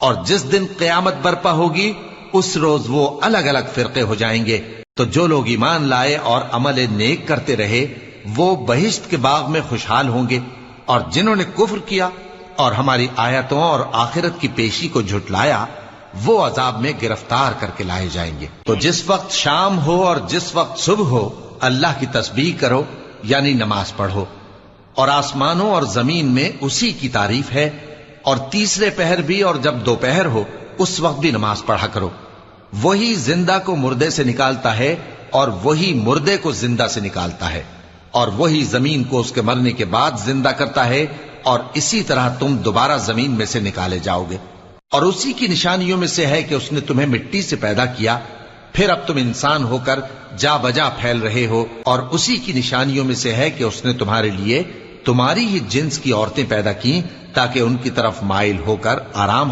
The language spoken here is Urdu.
اور جس دن قیامت برپا ہوگی اس روز وہ الگ الگ فرقے ہو جائیں گے. تو جو لوگ ایمان لائے اور عمل نیک کرتے رہے وہ بہشت کے باغ میں خوشحال ہوں گے، اور جنہوں نے کفر کیا اور ہماری آیتوں اور آخرت کی پیشی کو جھٹلایا وہ عذاب میں گرفتار کر کے لائے جائیں گے. تو جس وقت شام ہو اور جس وقت صبح ہو اللہ کی تسبیح کرو، یعنی نماز پڑھو. اور آسمانوں اور زمین میں اسی کی تعریف ہے. اور تیسرے پہر بھی اور جب دوپہر ہو اس وقت بھی نماز پڑھا کرو. وہی زندہ کو مردے سے نکالتا ہے اور وہی مردے کو زندہ سے نکالتا ہے، اور وہی زمین کو اس کے مرنے کے بعد زندہ کرتا ہے، اور اسی طرح تم دوبارہ زمین میں سے نکالے جاؤ گے. اور اسی کی نشانیوں میں سے ہے کہ اس نے تمہیں مٹی سے پیدا کیا، پھر اب تم انسان ہو کر جا بجا پھیل رہے ہو. اور اسی کی نشانیوں میں سے ہے کہ اس نے تمہارے لیے تمہاری ہی جنس کی عورتیں پیدا کی تاکہ ان کی طرف مائل ہو کر آرام